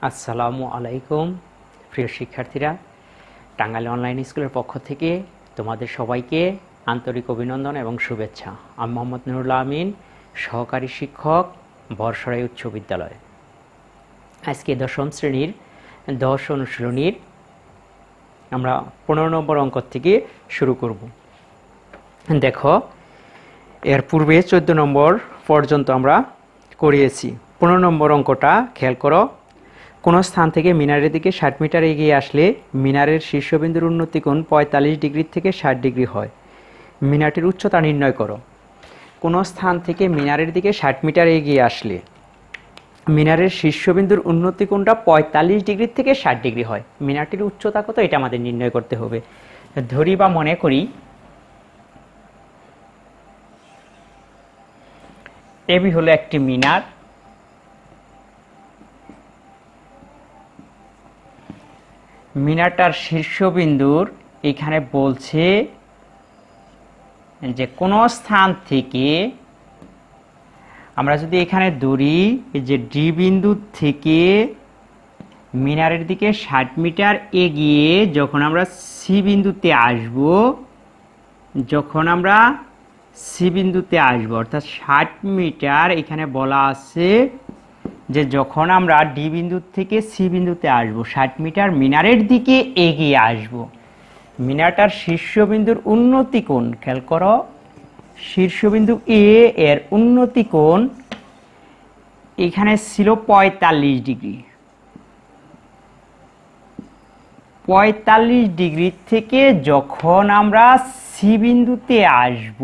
আসসালামু আলাইকুম প্রিয় শিক্ষার্থীরা, টাঙ্গাইল অনলাইন স্কুলের পক্ষ থেকে তোমাদের সবাইকে আন্তরিক অভিনন্দন এবং শুভেচ্ছা। আমি মোহাম্মদ নুরুল আমিন, সহকারী শিক্ষক, বর্ষরাই উচ্চ বিদ্যালয়। আজকে দশম শ্রেণীর 10 অনুশীলনীর আমরা 15 নম্বর অঙ্ক থেকে শুরু করব। দেখো, এর পূর্বে 14 নম্বর পর্যন্ত আমরা করিয়েছি। 15 নম্বর অঙ্কটা খেয়াল করো। কোন স্থান থেকে মিনারের দিকে 60 মিটার এগিয়ে আসলে মিনারের শীর্ষবিন্দুর উন্নতি কোণ 45 ডিগ্রি থেকে 60 ডিগ্রি হয়। মিনারটির উচ্চতা নির্ণয় করো। কোন স্থান থেকে মিনারের দিকে 60 মিটার এগিয়ে আসলে মিনারের শীর্ষবিন্দুর উন্নতি কোণটা 45 ডিগ্রি থেকে 60 ডিগ্রি হয়। মিনারটির উচ্চতা কত, এটা আমাদের নির্ণয় করতে হবে। ধরি বা মনে করি এবি হলো একটি মিনার। মিনারটার শীর্ষবিন্দুর এখানে বলছে যে কোন স্থান থেকে, আমরা যদি এখানে ধরি যে ডি বিন্দু থেকে মিনারের দিকে 60 মিটার এগিয়ে যখন আমরা সি বিন্দুতে আসব, অর্থাৎ 60 মিটার এখানে বলা আছে যে যখন আমরা ডি বিন্দু থেকে সি বিন্দুতে আসব, 60 মিটার মিনারের দিকে এগিয়ে আসব, মিনারটার শীর্ষবিন্দুর উন্নতি কোণ খেয়াল করো। শীর্ষবিন্দু এ এর উন্নতি কোণ এখানে ছিল 45 ডিগ্রি। 45 ডিগ্রি থেকে যখন আমরা সি বিন্দুতে আসব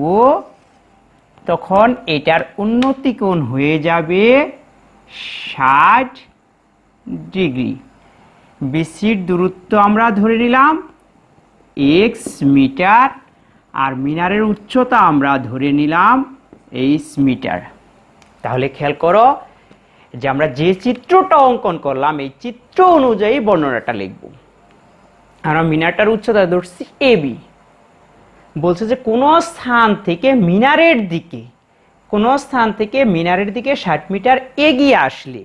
তখন এটার উন্নতি কোণ হয়ে যাবে 60 ডিগ্রি। বিসির দূরত্ব আমরা ধরে নিলাম x মিটার, আর মিনারের উচ্চতা আমরা ধরে নিলাম h মিটার। তাহলে খেয়াল করো যে আমরা যে চিত্রটা অঙ্কন করলাম এই চিত্র অনুযায়ী বর্ণনাটা লিখব। আমরা মিনারটার উচ্চতা ধরছি এবি। বলছে যে কোন স্থান থেকে মিনারের দিকে 60 মিটার এগিয়ে আসলে,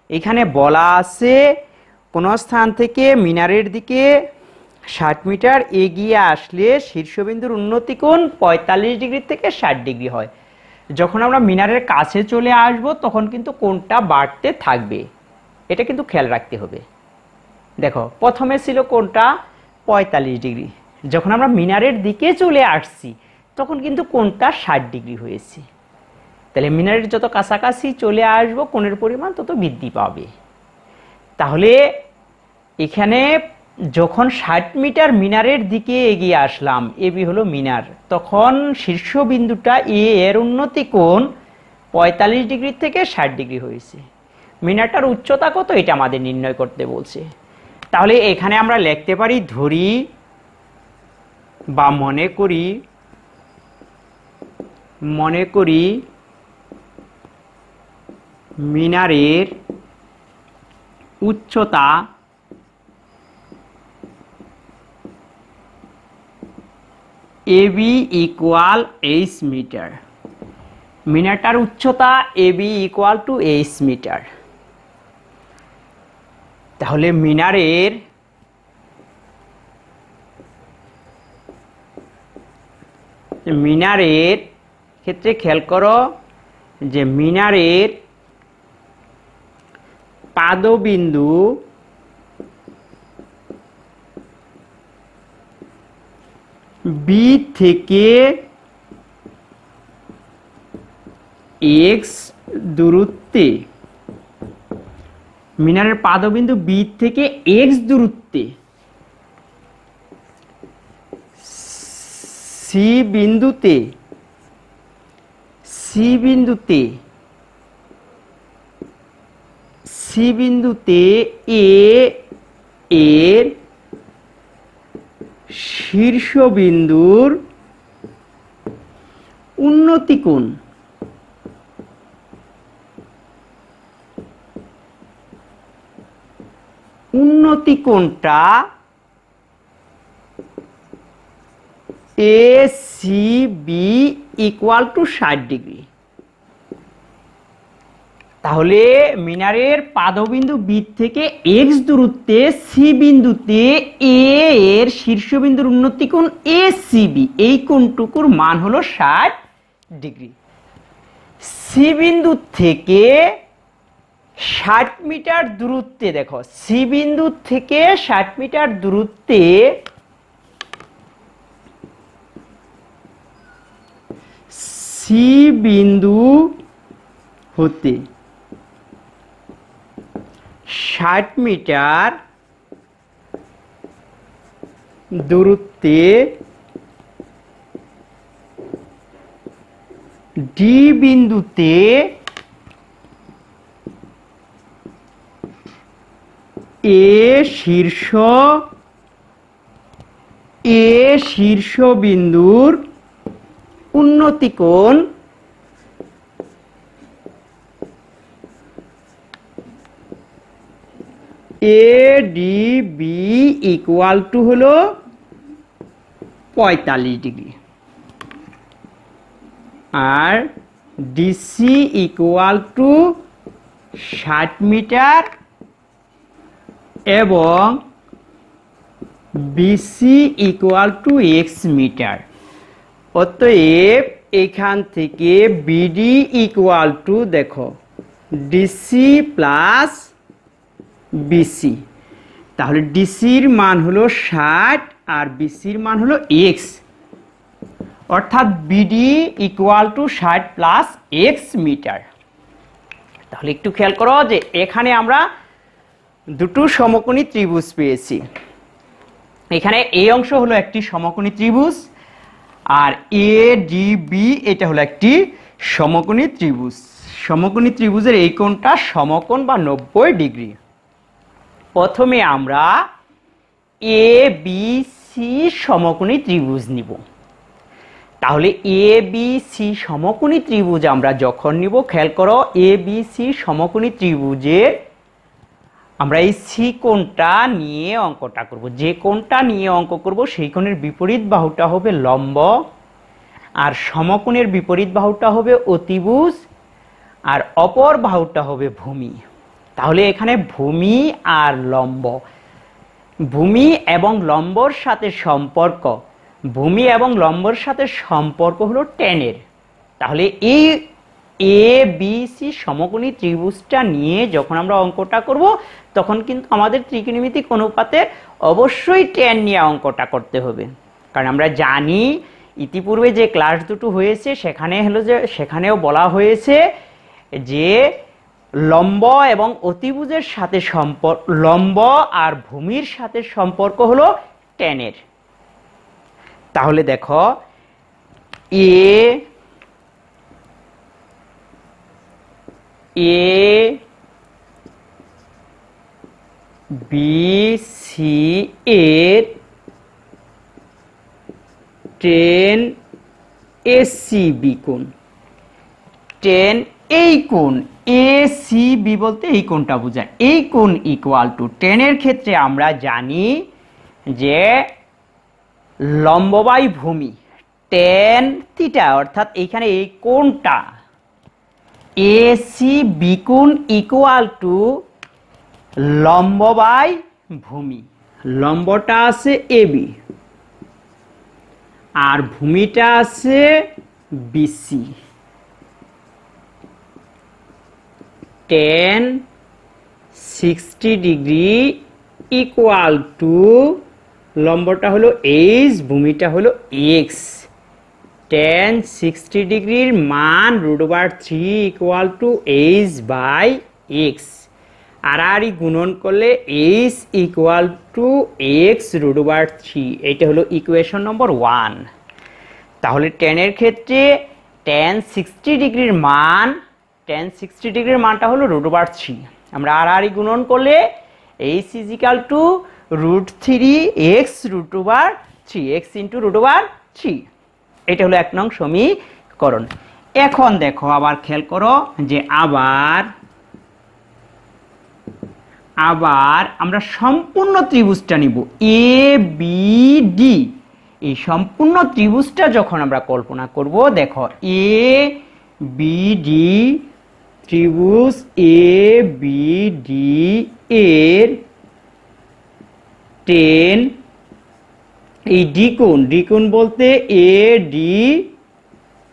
এখানে বলা আছে কোন স্থান থেকে মিনারের দিকে 60 মিটার এগিয়ে আসলে শীর্ষবিন্দুর উন্নতি কোণ 45 ডিগ্রি থেকে 60 ডিগ্রি হয়। যখন আমরা মিনারের কাছে চলে আসব তখন কিন্তু কোণটা বাড়তে থাকবে, এটা কিন্তু খেয়াল রাখতে হবে। দেখো, প্রথমে ছিল কোণটা 45 ডিগ্রি, যখন আমরা মিনারের দিকে চলে আসছি তখন কিন্তু কোণটা 60 ডিগ্রি হয়েছে। তাহলে মিনারের যত কাছাকাছি চলে আসবো কোণের পরিমাণ তত বৃদ্ধি পাবে। তাহলে এখানে যখন 60 মিটার মিনারের দিকে এগিয়ে আসলাম, এবি হলো মিনার, তখন শীর্ষবিন্দুটা এ এর উন্নতি কোণ 45 ডিগ্রি থেকে 60 ডিগ্রি হয়েছে। মিনারটার উচ্চতা কত, এটা আমাদের নির্ণয় করতে বলছে। তাহলে এখানে আমরা লিখতে পারি, ধরি বা মনে করি মিনারের উচ্চতা এবি ইকুয়াল h মিটার। মিনারটার উচ্চতা AB equal to h metre. তাহলে মিনারের ক্ষেত্রে খেয়াল করো যে মিনারের পাদবিন্দু বি থেকে x দূরত্বে, মিনারের পাদবিন্দু বি থেকে x দূরত্বে সি বিন্দুতে এ এর শীর্ষবিন্দুর উন্নতি কোণ কোণটা AC/B = 60 ডিগ্রি। তাহলে মিনারের পাদবিন্দু বি থেকে এক্স দূরত্বে সি বিন্দুতে এ এর শীর্ষবিন্দুর উন্নতি কোণ এসিবি, এই কোণটুকুর মান হলো 60 ডিগ্রি। সি বিন্দু থেকে 60 মিটার দূরত্বে, দেখো সি বিন্দু থেকে 60 মিটার দূরত্বে সি বিন্দু হতে 60 মিটার দূরত্বে ডি বিন্দুতে এ শীর্ষ বিন্দুর উন্নতি কোণ এডিবি ইকুয়াল টু হলো 45 ডিগ্রি আর ডিসি ইকুয়াল টু 60 মিটার এবং BC equal to x metre. অতএব এখান থেকে বিডি ইকুয়াল টু, দেখো ডিসি প্লাস বিসি, তাহলে ডিসির মান হলো 60 আর বিসির মান হলো এক্স, অর্থাৎ BD equal to 60 plus X metre. তাহলে একটু খেয়াল করো যে এখানে আমরা দুটো সমকোণী ত্রিভুজ পেয়েছি। এখানে এই অংশ হলো একটি সমকোণী ত্রিভুজ আর এ ডি বি এটা হলো একটি সমকোণী ত্রিভুজ। সমকোণী ত্রিভুজের এই কোণটা সমকোণ বা 90 ডিগ্রি। প্রথমে আমরা এ বি সি সমকোণী ত্রিভুজ নিব। তাহলে এ বি সি সমকোণী ত্রিভুজ আমরা যখন নিব, খেয়াল করো এ বি সি সমকোণী ত্রিভুজের আমরা এই সি কোণটা নিয়ে অঙ্কটা করব। যে কোণটা নিয়ে অঙ্ক করব সেই কোণের বিপরীত বাহুটা হবে লম্ব আর সমকোণের বিপরীত বাহুটা হবে অতিভুজ আর অপর বাহুটা হবে ভূমি। তাহলে এখানে ভূমি আর লম্ব, ভূমি এবং লম্বর সাথে সম্পর্ক, ভূমি এবং লম্বর সাথে সম্পর্ক হলো টেনের। তাহলে এই এ বি সি সমকোণী ত্রিভুজটা নিয়ে যখন আমরা অঙ্কটা করব তখন কিন্তু আমাদের ত্রিকোণমিতিক অনুপাতে অবশ্যই টেন নিয়ে অঙ্কটা করতে হবে। কারণ আমরা জানি ইতিপূর্বে যে ক্লাস দুটো হয়েছে সেখানেও বলা হয়েছে যে লম্ব এবং অতিভুজের সাথে সম্পর্ক, লম্ব আর ভূমির সাথে সম্পর্ক হলো টেনের। তাহলে দেখো এ বি সি এর টেন এসিবি কোণ, টেন এই কোণ এসিবি বলতে এই কোণটা বোঝায়। এই কোণ ইকুয়াল টু টেনের ক্ষেত্রে আমরা জানি যে লম্ব বাই ভূমি টেন থিটা, অর্থাৎ এইখানে এই কোণটা এসিবি কোণ ইকুয়াল টু লম্ব বাই ভূমি। লম্বটা আছে এবি আর ভূমিটা আছে BC. Tan 60 degree equal to লম্বটা হলো এইচ, ভূমিটা হলো এক্স। টেন 60 ডিগ্রির মান √3 equal to H by x. আর গুণন করলে এইচ ইকুয়াল টু এক্স √3। এইটা হলো ইকুয়েশন নম্বর 1। তাহলে টেনের ক্ষেত্রে টেন 60 ডিগ্রির মান, টেন 60 ডিগ্রির মানটা হলো √3। আমরা আর গুণন করলে H is equal to √3 x √3, x into √3। এটা হলো 1 নং সমীকরণ। এখন দেখো আবার খেয়াল করো যে আবার আমরা সম্পূর্ণ ত্রিভুজটা নিব এ বি ডি। এই সম্পূর্ণ ত্রিভুজটা যখন আমরা কল্পনা করব, দেখো এ বি ডি ত্রিভুজ এ বি ডি এর টেন, এই ডি কোণ বলতে এ ডি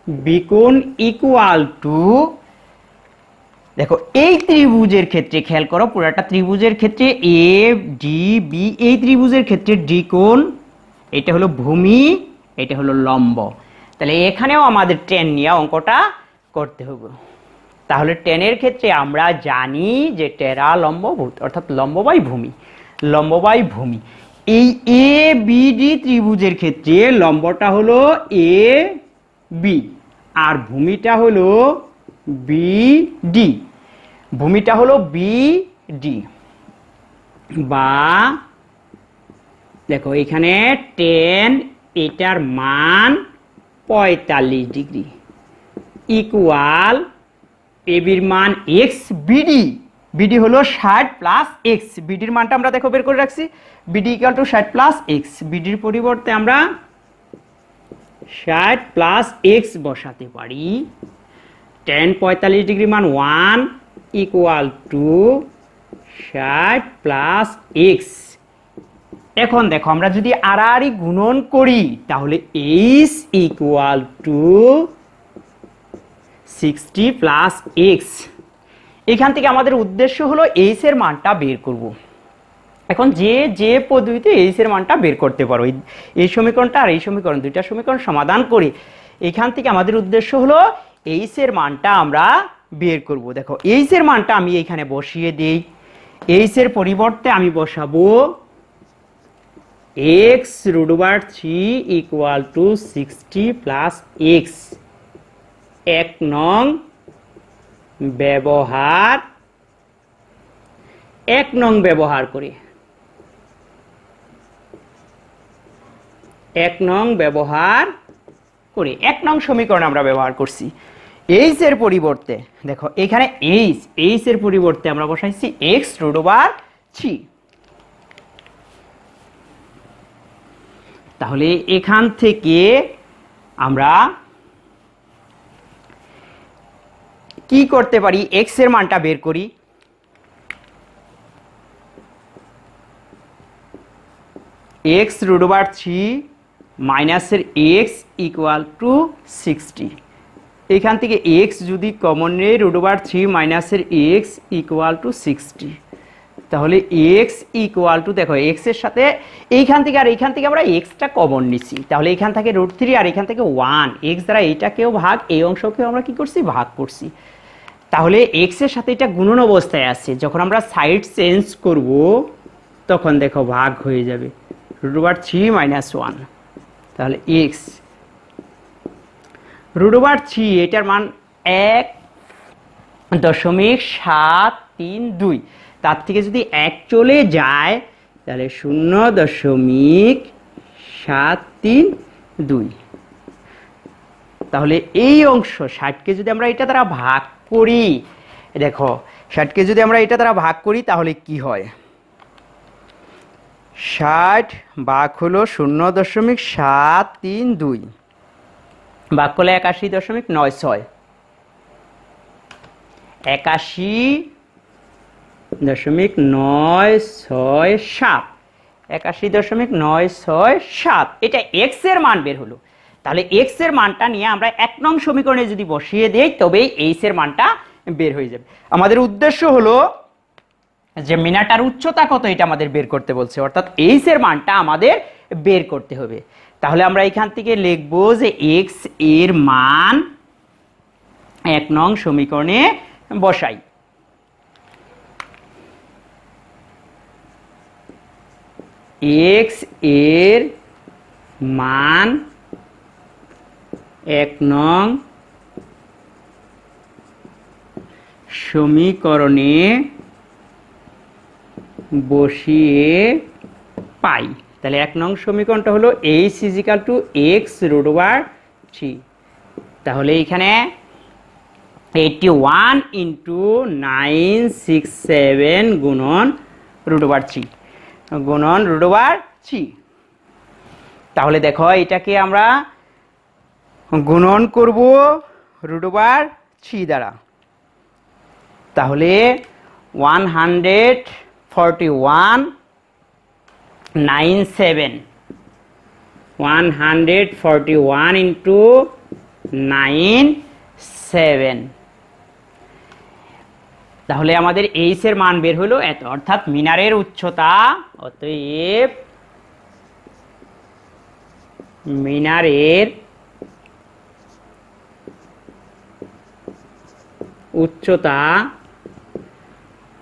বি কোণ ইকুয়াল টু, দেখো এই ত্রিভুজের ক্ষেত্রে খেয়াল করো, পুরাটা ত্রিভুজের ক্ষেত্রে এ ডি বি, এই ত্রিভুজের ক্ষেত্রে ডি কোণ, এটা হলো ভূমি, এটা হলো লম্ব। তাহলে এখানেও আমাদের টেন নিয়ে অঙ্কটা করতে হবে। তাহলে টেনের ক্ষেত্রে আমরা জানি যে টেরা লম্ব অর্থাৎ লম্ব বাই ভূমি, লম্ব বাই ভূমি। এই এ বি ডি ত্রিভুজের ক্ষেত্রে লম্বটা হলো এ বি আর ভূমিটা হলো বি ডি, ভূমিটা হলো বি ডি। বা দেখো এখানে টেন, এটার মান 45 ডিগ্রি ইকুয়াল এবির মান এক্স, বিডি, বিডি হলো 60 প্লাস এক্স, বিডির মানটা আমরা দেখো বের করে রাখছি, BD equal to 60 plus x, বিডির পরিবর্তে আমরা 60 প্লাস এক্স বসাতে পারি। টেন 45 ডিগ্রি মান 1 ইকুয়াল টু 60 প্লাস এক্স। এখন দেখো আমরা যদি আড়াআড়ি গুণন করি তাহলে H equal to 60 plus x. এখান থেকে আমাদের উদ্দেশ্য হলো এইচ এর মানটা বের করব। এখন যে পদ্ধতিতে এইচ এর মানটা বের করতে পারো, এই সমীকরণটা আর এই সমীকরণ, দুইটা সমীকরণ সমাধান করে এখান থেকে আমাদের উদ্দেশ্য হলো এইচ এর মানটা আমরা বের করব। দেখো এইচ এর মানটা আমি এখানে বসিয়ে দেই, এইচ এর পরিবর্তে আমি বসাবো X root over 3 equal to 60 plus X. এক নং ব্যবহার, এক নং ব্যবহার করে, এক নং ব্যবহার করে, এক নং সমীকরণ আমরা ব্যবহার করছি। এইচ এর পরিবর্তে দেখো এখানে এইচ এর পরিবর্তে আমরা বসাইছি এক্স রুট ওভার 3। তাহলে এখান থেকে আমরা কি করতে পারি, এক্স এর মানটা বের করি। এক্স রুট ওভার 3 মাইনাসের এক্স ইকুয়াল টু 60। এখান থেকে এক্স যদি কমন নেই, রুট ওভার 3 মাইনাসের এক্স ইকুয়াল টু 60। তাহলে এক্স ইকুয়াল টু, দেখো এক্স এর সাথে এইখান থেকে আর এইখান থেকে আমরা এক্সটা কমন নিচ্ছি, তাহলে এখান থেকে রুট 3 আর এখান থেকে 1, এক্স দ্বারা এইটাকেও ভাগ, এই অংশকেও আমরা কি করছি, ভাগ করছি। তাহলে এক্স এর সাথে এটা গুণন অবস্থায় আছে, যখন আমরা সাইড চেঞ্জ করব তখন দেখো ভাগ হয়ে যাবে, রুট ওভার 3 মাইনাস 1। তাহলে এক্স রুট ওভার 3, এটার মান 1.732, তার থেকে যদি 1 চলে যায় তাহলে 0.732। তাহলে এই অংশ 60কে যদি আমরা এটা দ্বারা ভাগ করি, দেখো 60কে যদি আমরা এটা দ্বারা ভাগ করি তাহলে কি হয়, 60 ভাগ হলো 0.732, ভাগ করলে 81.96, 81.967, 81.967। এটা এক্স এর মান বের হলো। তাহলে এক্স এর মানটা নিয়ে আমরা 1 নং সমীকরণে যদি বসিয়ে দেই তবেই এইচ এর মানটা বের হয়ে যাবে। আমাদের উদ্দেশ্য হলো যে মিনারটার উচ্চতা কত এটা আমাদের বের করতে বলছে, অর্থাৎ এইচ এর মানটা আমাদের বের করতে হবে। তাহলে আমরা এখান থেকে লিখব যে এক্স এর মান 1 নং সমীকরণে বসাই। এক্স এর মান 1 নং সমীকরণে বসিয়ে পাই। তাহলে 1 নং সমীকরণটা হলো H equal to X root over 3। তাহলে এখানে 81 ইন্টু 967 গুণন রুট ওভার 3 গুণন রুট ওভার 3। তাহলে দেখো এটাকে আমরা গুণন করব রুট ওভার 3 দ্বারা। তাহলে 141.97 141 ইন্টু 97, তাহলে আমাদের এইচ এর মান বের হলো এত, অর্থাৎ মিনারের উচ্চতা, অতএব মিনারের উচ্চতা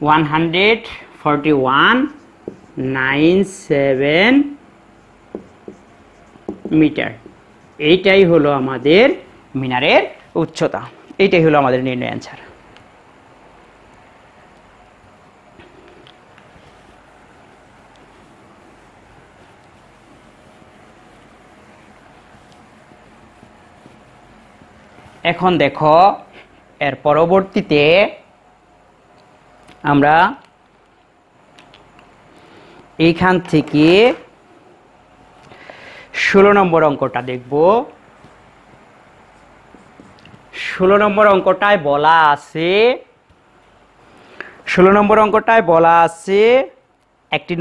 141.97 মিটার। এইটাই হলো আমাদের মিনারের উচ্চতা, এইটাই হলো আমাদের নির্ণয় অ্যান্সার। এখন দেখো এর পরবর্তীতে আমরা এইখান থেকে 16 নম্বর অঙ্কটা দেখব। 16 নম্বর অঙ্কটায় বলা আছে, 16 নম্বর অঙ্কটায় বলা আছে একটি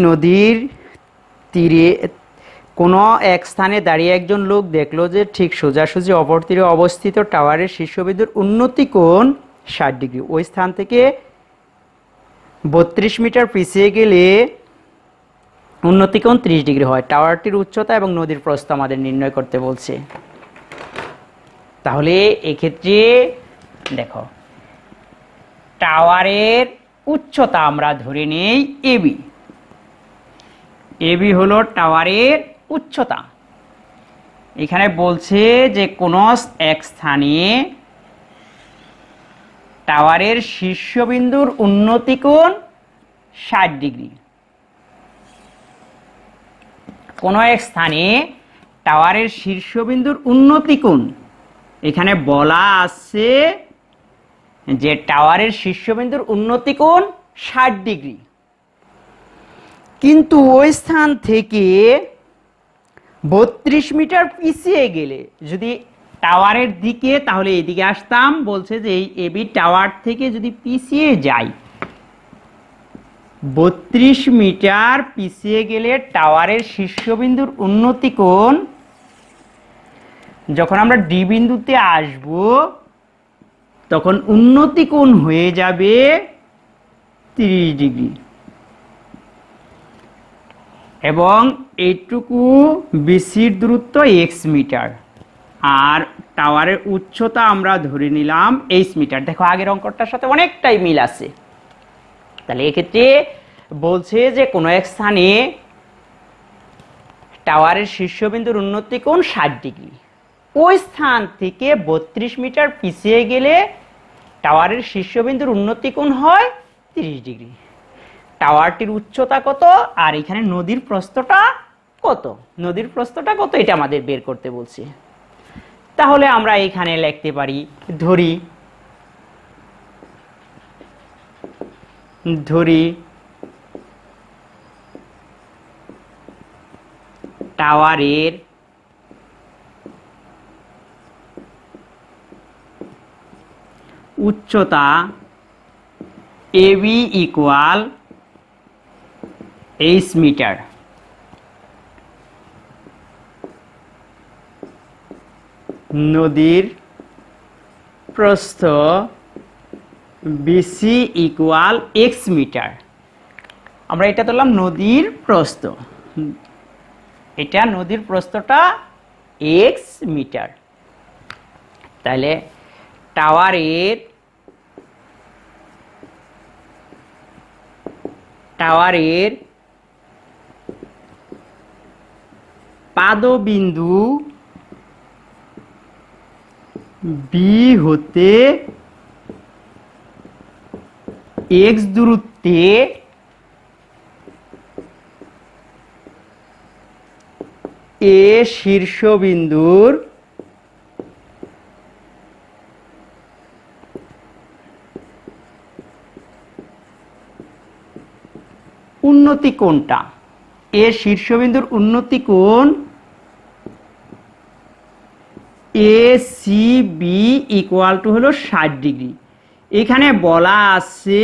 নদীর তীরে কোনো এক স্থানে দাঁড়িয়ে একজন লোক দেখলো যে ঠিক সোজাসুজি অপর তীরে অবস্থিত টাওয়ারের শীর্ষবিন্দুর উন্নতি কোণ 60 ডিগ্রি। ওই স্থান থেকে 32 মিটার পিছিয়ে গেলে উন্নতি কোণ 30 ডিগ্রি হয়। টাওয়ারটির উচ্চতা এবং নদীর প্রস্থ আমাদের নির্ণয় করতে বলছে। তাহলে এক্ষেত্রে দেখো টাওয়ারের উচ্চতা আমরা ধরে নেই এবি। এবি হলো টাওয়ারের উচ্চতা। এখানে বলছে যে কোনো এক স্থানে টাওয়ারের শীর্ষবিন্দুর উন্নতি কোণ 60 ডিগ্রি। কোনো এক স্থানে টাওয়ারের শীর্ষবিন্দুর উন্নতি কোণ, এখানে বলা আছে যে টাওয়ারের শীর্ষবিন্দুর উন্নতি কোণ 60 ডিগ্রি, কিন্তু ওই স্থান থেকে 32 মিটার পিছিয়ে গেলে, যদি টাওয়ারের দিকে তাহলে এদিকে আসতাম, বলছে যে এই এবি টাওয়ার থেকে যদি পিছিয়ে যাই 32 মিটার পিছিয়ে গেলে টাওয়ারের শীর্ষবিন্দুর উন্নতি কোণ, যখন আমরা ডি বিন্দুতে আসব তখন উন্নতি কোণ হয়ে যাবে 30 ডিগ্রি, এবং এইটুকু বিসির দূরত্ব এক্স মিটার, আর টাওয়ারের উচ্চতা আমরা ধরে নিলাম এইচ মিটার। দেখো আগের অঙ্কটার সাথে অনেকটাই মিল আছে। তাহলে এক্ষেত্রে বলছে যে কোনো এক স্থানে টাওয়ারের শীর্ষবিন্দুর উন্নতি কোণ 60 ডিগ্রি, ওই স্থান থেকে 32 মিটার পিছিয়ে গেলে টাওয়ারের শীর্ষবিন্দুর উন্নতি কোণ হয় 30 ডিগ্রি। টাওয়ারটির উচ্চতা কত আর এখানে নদীর প্রস্থটা কত, নদীর প্রস্থটা কত এটা আমাদের বের করতে বলছে। তাহলে আমরা এখানে লিখতে পারি, ধরি টাওয়ারের উচ্চতা এবি ইকুয়াল এইচ মিটার, নদীর প্রস্থ বিসি ইকুয়াল এক্স মিটার। আমরা এটা ধরলাম নদীর প্রস্থ, এটা নদীর প্রস্থটা এক্স মিটার। তাহলে টাওয়ারের পাদবিন্দু বি হতে এক্স দূরত্বে এ শীর্ষবিন্দুর উন্নতি কোণটা, এ শীর্ষবিন্দুর উন্নতি কোণ A C B equal to হলো 60 ডিগ্রি। এখানে বলা আছে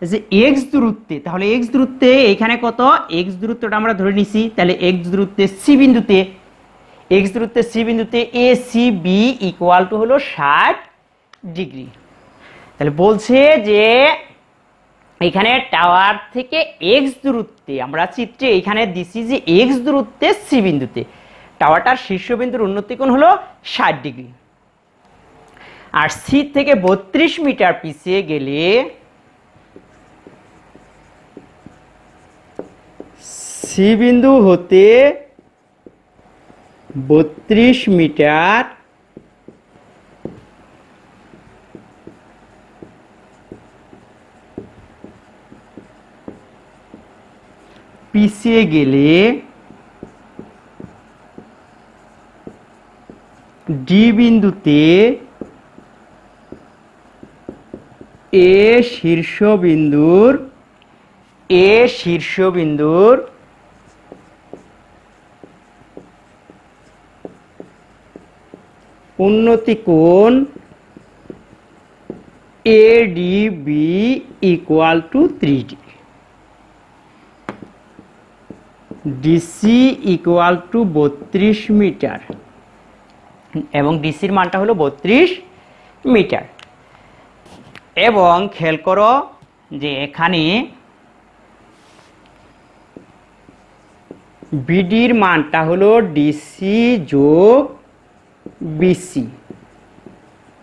যে এক্স দূরত্বে, তাহলে এক্স দূরত্বে এখানে কত, এক্স দূরত্বটা আমরা ধরে নিছি, তাহলে এক্স দূরত্বে সি বিন্দুতে, এক্স দূরত্বে সি বিন্দুতে A C B equal to হলো 60 ডিগ্রি। তাহলে বলছে যে এখানে টাওয়ার থেকে এক্স দূরত্বে, আমরা চিত্রে এখানে দিছি যে এক্স দূরত্বে সি বিন্দুতে টাওয়ারটার শীর্ষবিন্দুর উন্নতি কোণ হলো 60 ডিগ্রি। আর সি থেকে 32 মিটার পিছিয়ে গেলে সি বিন্দু হতে 32 মিটার পিছিয়ে গেলে ডি বিন্দুতে এ শীর্ষবিন্দুর উন্নতি কোণ ADB equal to 3 degree, DC equal to 32 metre এবং ডিসির মানটা হলো 32 মিটার। এবং খেয়াল করো যে এখানে বিডির মানটা হলো ডিসি যোগ বিসি,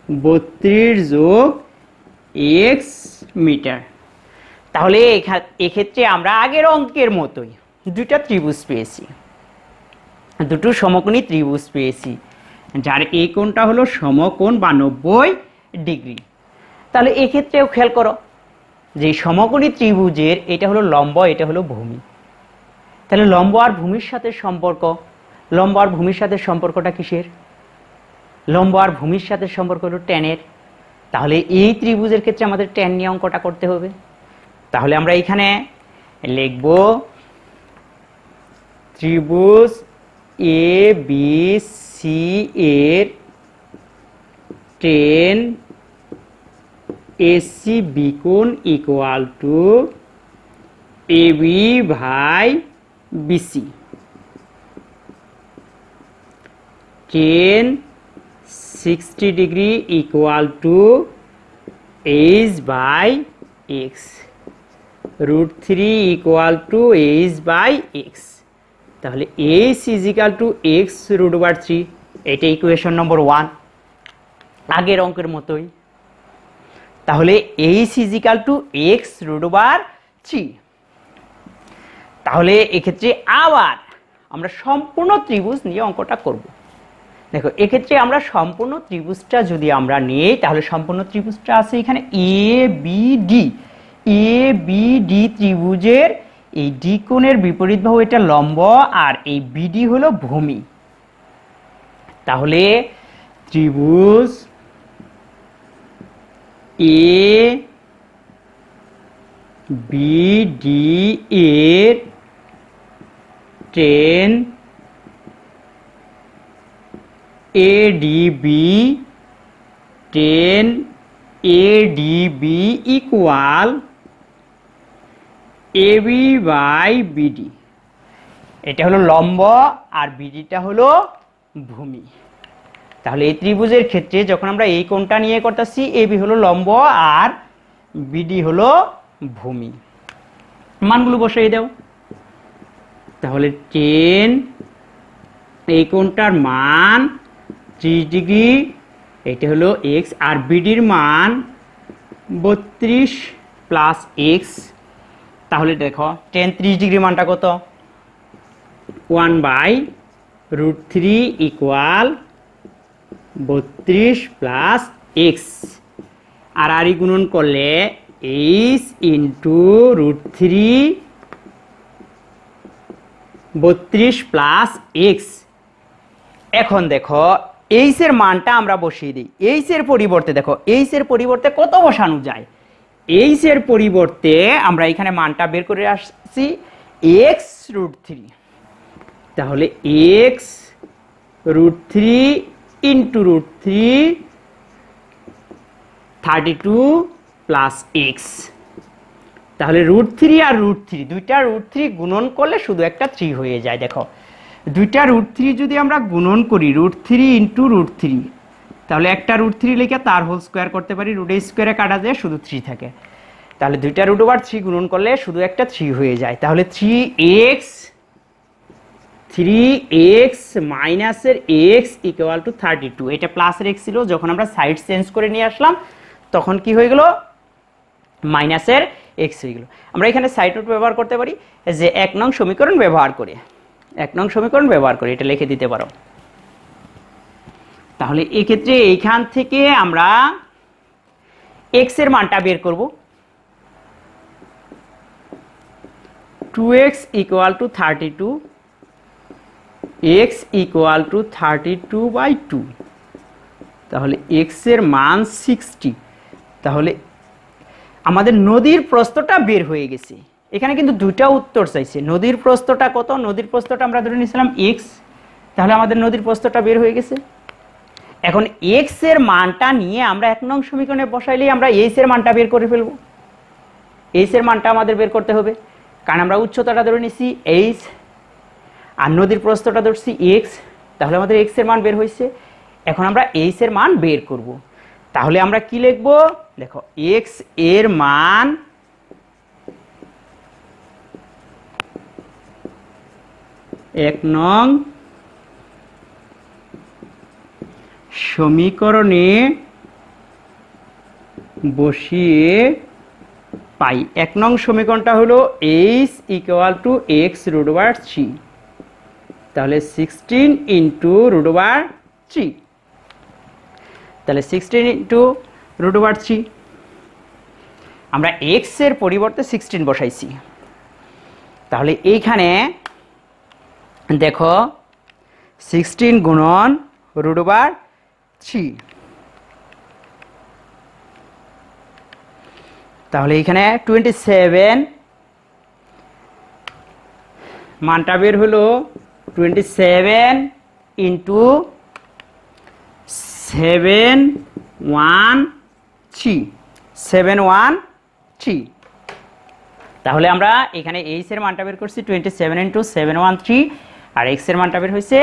32 যোগ এক্স মিটার। তাহলে এক্ষেত্রে আমরা আগের অঙ্কের মতোই দুটো ত্রিভুজ পেয়েছি, দুটো সমকোণী ত্রিভুজ পেয়েছি, যার এই কোণটা হলো সমকোণ বা 90 ডিগ্রি। তাহলে এক্ষেত্রেও খেয়াল করো যে সমকোণী ত্রিভুজের এটা হলো লম্ব, এটা হলো ভূমি। তাহলে লম্ব আর ভূমির সাথে সম্পর্ক, লম্ব আর ভূমির সাথে সম্পর্কটা কিসের? লম্ব আর ভূমির সাথে সম্পর্ক হলো ট্যানের। তাহলে এই ত্রিভুজের ক্ষেত্রে আমাদের ট্যান নিয়ে অঙ্কটা করতে হবে। তাহলে আমরা এখানে লিখব ত্রিভুজ এ বি সি এর ট্যান এসি বি কোণ equal to AB by BC, tan 60 degree equal to H by x, √3 equal to H by x. তাহলে H is equal to x √3, এটা ইকুয়েশন নম্বর 1, আগের অঙ্কের মতোই। তাহলে H is equal to x √3। তাহলে এক্ষেত্রে আবার আমরা সম্পূর্ণ ত্রিভুজ নিয়ে অঙ্কটা করব। দেখো এক্ষেত্রে আমরা সম্পূর্ণ ত্রিভুজটা যদি আমরা নিই, তাহলে সম্পূর্ণ ত্রিভুজটা আছে এখানে এ বি ডি ত্রিভুজের এই ডি কোণের বিপরীত বাহু এটা লম্ব আর এই বিডি হলো ভূমি। তাহলে ত্রিভুজ এ বি ডি এর tan ADB, tan ADB equal AB by BD, এটা হলো লম্ব আর বিডিটা হলো ভূমি। তাহলে এই ত্রিভুজের ক্ষেত্রে যখন আমরা এই কোণটা নিয়ে করতেছি, এবি হলো লম্ব আর বিডি হলো ভূমি। মানগুলো বসিয়ে দাও। তাহলে ট্যান এই কোণটার মান 30 ডিগ্রি, এটা হলো এক্স, আর বিডির মান 32 প্লাস এক্স। তাহলে দেখো ট্যান 30 ডিগ্রি মানটা কত, 1/√3 ইকুয়াল 32 প্লাস এক্স, আর আরি গুণন করলে এইচ ইন্টু √3 32 প্লাস এক্স। এখন দেখো এইচ এর মানটা আমরা বসিয়ে দিই। এইচ এর পরিবর্তে দেখো এইচ এর পরিবর্তে কত বসানো যায়, এইচ এর পরিবর্তে আমরা এখানে মানটা বের করে আসছি x√3। তাহলে x√3 into root three 32 plus X. তাহলে রুট থ্রি আর রুট থ্রি, দুইটা রুট থ্রি গুণন করলে শুধু একটা 3 হয়ে যায়। দেখো দুইটা রুট থ্রি যদি আমরা গুণন করি, root three into root three, তাহলে একটা রুট থ্রি লিখে তার হোল স্কোয়ার করতে পারি, রুট স্কোয়ারে কাটা যায় শুধু 3 থাকে। তাহলে দুইটা রুট ওভার 3 গুণন করলে শুধু একটা 3 হয়ে যায়। তাহলে 3x মাইনাসের x ইকুয়াল টু 32। এটা প্লাসের x ছিল, যখন আমরা সাইড চেঞ্জ করে নিয়ে আসলাম তখন কি হয়ে গেল, মাইনাসের x হয়ে গেল। আমরা এখানে সাইড নোট ব্যবহার করতে পারি, যে 1 নং সমীকরণ ব্যবহার করে, 1 নং সমীকরণ ব্যবহার করে এটা লিখে দিতে পারো। তাহলে এই ক্ষেত্রে এইখান থেকে আমরা x এর মানটা বের করব। 2x equal to 32, x equal to 32/2, তাহলে x এর মান 60। তাহলে আমাদের নদীর প্রস্থটা বের হয়ে গেছে। এখানে কিন্তু দুইটা উত্তর চাইছে। নদীর প্রস্থটা কত, নদীর প্রস্থটা আমরা ধরে নিয়েছিলাম x, তাহলে আমাদের নদীর প্রস্থটা বের হয়ে গেছে। এখন x এর মানটা নিয়ে আমরা 1 নং সমীকরণে বসাইলেই আমরা h এর মানটা বের করে ফেলবো। h এর মানটা আমাদের বের করতে হবে, কারণ আমরা উচ্চতাটা ধরে নিছি h আর নদীর প্রস্থটা ধরছি x, তাহলে আমাদের x এর মান বের হয়েছে। এখন আমরা h এর মান বের করব। তাহলে আমরা কি লিখব, দেখো x এর মান এক নং সমীকরণে বসিয়ে পাই। 1 নং সমীকরণটা হলো h equal to x root over 3, তাহলে 16 ইন্টু রুট ওভার 3, তাহলে 16 ইন্টু রুট ওভার 3, আমরা x এর পরিবর্তে 16 বসাইছি। তাহলে এইখানে দেখো 16 গুণন রুট ওভার 3, তাহলে এখানে 27 মানটা বের হলো 27 ইন্টু 713, তাহলে আমরা এখানে h এর মানটা বের করছি 27 ইন্টু 713 আর x এর মানটা বের হয়েছে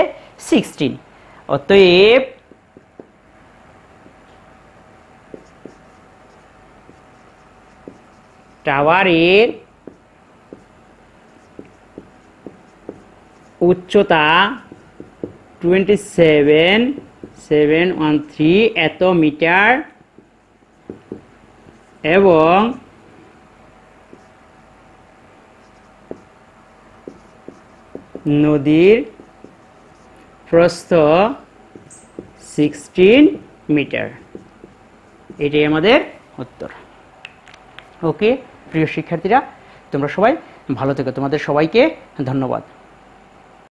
16। অতএব টাওয়ারের উচ্চতা 27713 এত মিটার এবং নদীর প্রস্থ 16 মিটার। এটাই আমাদের উত্তর। ওকে প্রিয় শিক্ষার্থীরা, তোমরা সবাই ভালো থেকো। তোমাদের সবাইকে ধন্যবাদ।